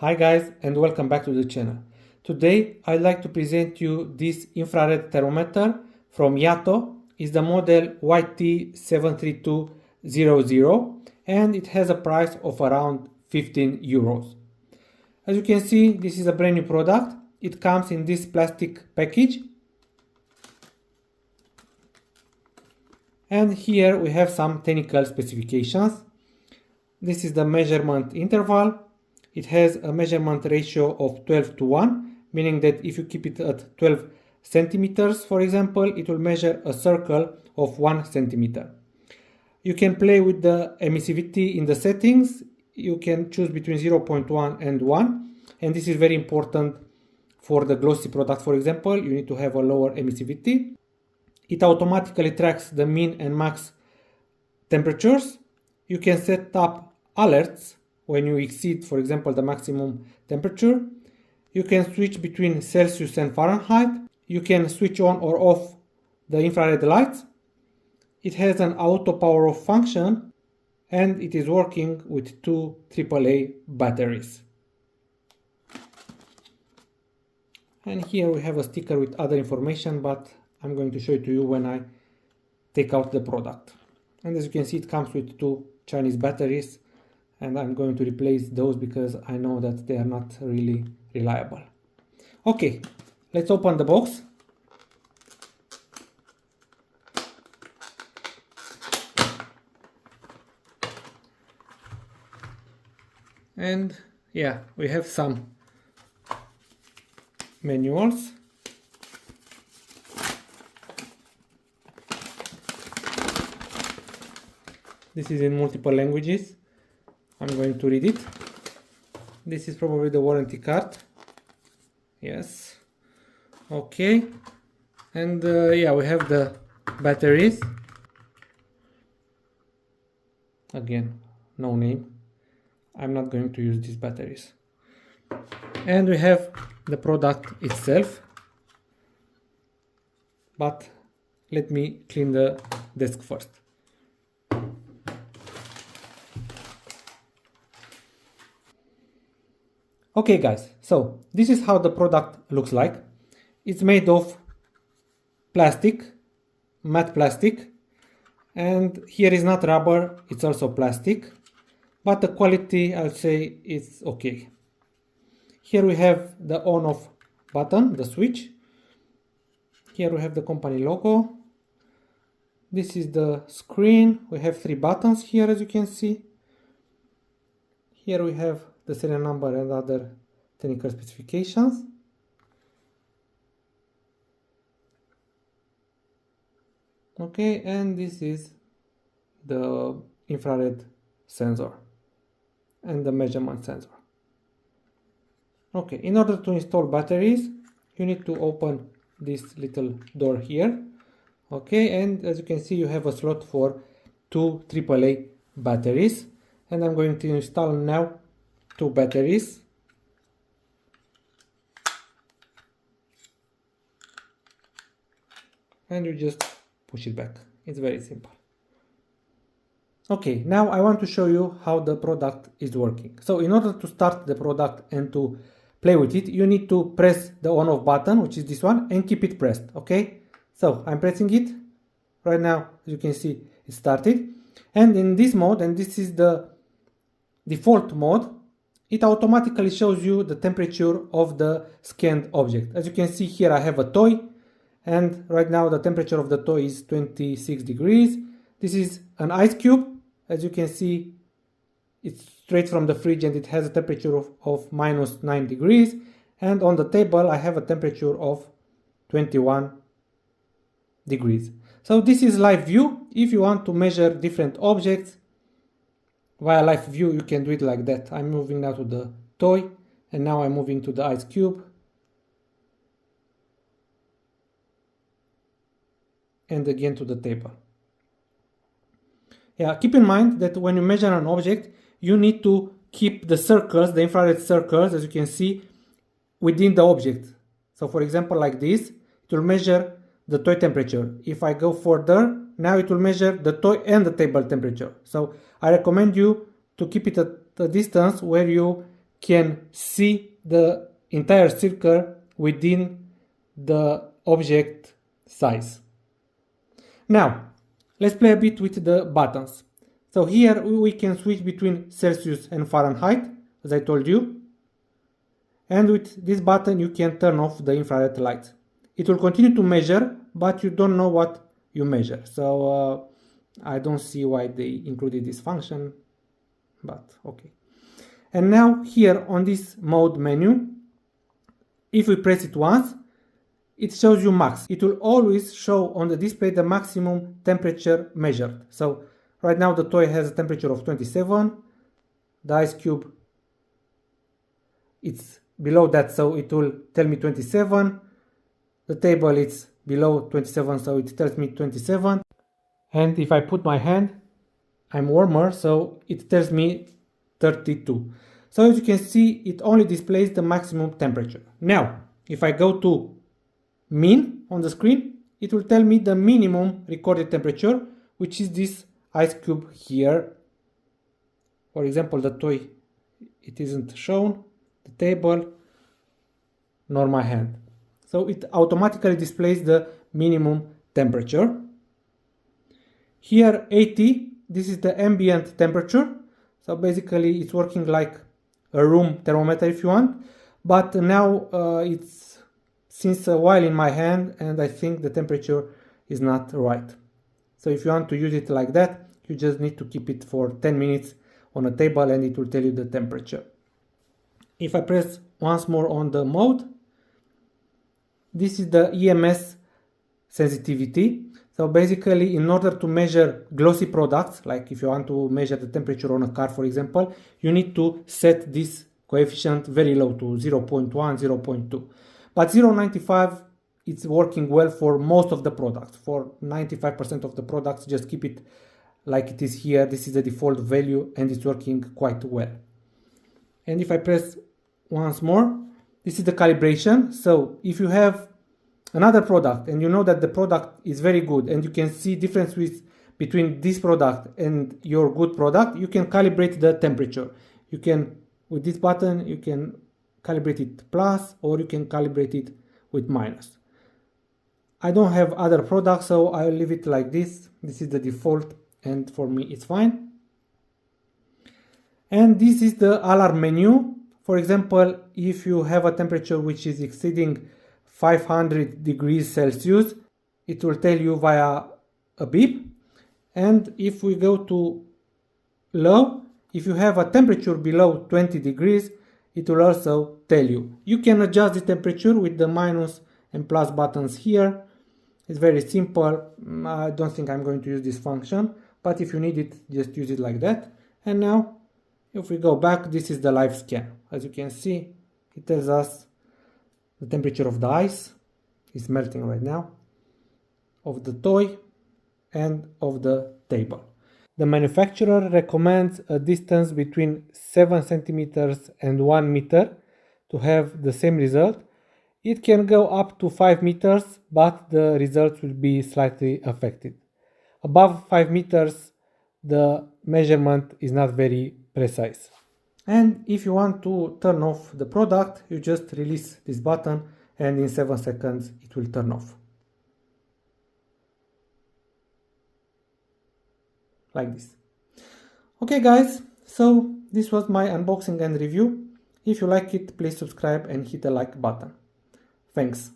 Hi guys, and welcome back to the channel. Today I'd like to present you this infrared thermometer from Yato. It's the model YT-73200 and it has a price of around 15 euros. As you can see, this is a brand new product. It comes in this plastic package. And here we have some technical specifications. This is the measurement interval. It has a measurement ratio of 12:1, meaning that if you keep it at 12 centimeters, for example, it will measure a circle of 1 centimeter. You can play with the emissivity in the settings. You can choose between 0.1 and 1, and this is very important for the glossy product. For example, you need to have a lower emissivity. It automatically tracks the mean and max temperatures. You can set up alerts when you exceed, for example, the maximum temperature. You can switch between Celsius and Fahrenheit. You can switch on or off the infrared lights. It has an auto power off function and it is working with 2 AAA batteries. And here we have a sticker with other information, but I'm going to show it to you when I take out the product. And as you can see, it comes with 2 Chinese batteries, and I'm going to replace those because I know that they are not really reliable. Okay, let's open the box. And yeah, we have some manuals. This is in multiple languages. I'm going to read it. This is probably the warranty card. Yes. Okay. And yeah, we have the batteries. Again, no name. I'm not going to use these batteries. And we have the product itself. But let me clean the desk first. Okay guys, so this is how the product looks like. It's made of plastic, matte plastic, and here is not rubber, it's also plastic, but the quality, I'll say, is okay. Here we have the on-off button, the switch. Here we have the company logo. This is the screen. We have 3 buttons here, as you can see. Here we have the serial number and other technical specifications. Okay, and this is the infrared sensor and the measurement sensor. Okay, in order to install batteries, you need to open this little door here. Okay, and as you can see, you have a slot for 2 AAA batteries, and I'm going to install now 2 batteries. And you just push it back. It's very simple. Okay, now I want to show you how the product is working. So in order to start the product and to play with it, you need to press the on-off button, which is this one, and keep it pressed. Okay, so I'm pressing it right now. As you can see, it started. And in this mode, and this is the default mode, it automatically shows you the temperature of the scanned object. As you can see here, I have a toy, and right now the temperature of the toy is 26 degrees. This is an ice cube. As you can see, it's straight from the fridge and it has a temperature of minus 9 degrees. And on the table, I have a temperature of 21 degrees. So this is live view. If you want to measure different objects via live view, you can do it like that. I'm moving now to the toy, and now I'm moving to the ice cube. And again to the table. Yeah, keep in mind that when you measure an object, you need to keep the circles, the infrared circles, as you can see, within the object. So for example, like this, it will measure the toy temperature. If I go further, now it will measure the toy and the table temperature. So I recommend you to keep it at a distance where you can see the entire circle within the object size. Now, let's play a bit with the buttons. So here we can switch between Celsius and Fahrenheit, as I told you. And with this button you can turn off the infrared lights. It will continue to measure, but you don't know what you measure. So I don't see why they included this function, but okay. And now here on this mode menu, if we press it once, it shows you max. It will always show on the display the maximum temperature measured. So right now the toy has a temperature of 27, the ice cube, it's below that, so it will tell me 27. The table is below 27, so it tells me 27. And if I put my hand, I'm warmer, so it tells me 32. So as you can see, it only displays the maximum temperature. Now, if I go to min on the screen, it will tell me the minimum recorded temperature, which is this ice cube here. For example, the toy, it isn't shown, the table, nor my hand. So it automatically displays the minimum temperature. Here 80, this is the ambient temperature. So basically it's working like a room thermometer if you want. But now it's since a while in my hand and I think the temperature is not right. So if you want to use it like that, you just need to keep it for 10 minutes on a table and it will tell you the temperature. If I press once more on the mode, this is the EMS sensitivity. So basically, in order to measure glossy products, like if you want to measure the temperature on a car, for example, you need to set this coefficient very low to 0.1, 0.2. But 0.95, it's working well for most of the products. For 95% of the products, just keep it like it is here. This is the default value and it's working quite well. And if I press once more, this is the calibration. So if you have another product and you know that the product is very good and you can see differences between this product and your good product, you can calibrate the temperature. You can, with this button, you can calibrate it plus or you can calibrate it with minus. I don't have other products, so I'll leave it like this. This is the default and for me it's fine. And this is the alarm menu. For example, if you have a temperature which is exceeding 500 degrees Celsius, it will tell you via a beep. And if we go to low, if you have a temperature below 20 degrees, it will also tell you. You can adjust the temperature with the minus and plus buttons here. It's very simple. I don't think I'm going to use this function, but if you need it, just use it like that. And now, if we go back, this is the live scan. As you can see, it tells us the temperature of the ice is melting right now, of the toy, and of the table. The manufacturer recommends a distance between 7 centimeters and 1 meter to have the same result. It can go up to 5 meters, but the results will be slightly affected. Above 5 meters, the measurement is not very precise. And if you want to turn off the product, you just release this button and in 7 seconds it will turn off. Like this. Okay guys, so this was my unboxing and review. If you like it, please subscribe and hit the like button. Thanks.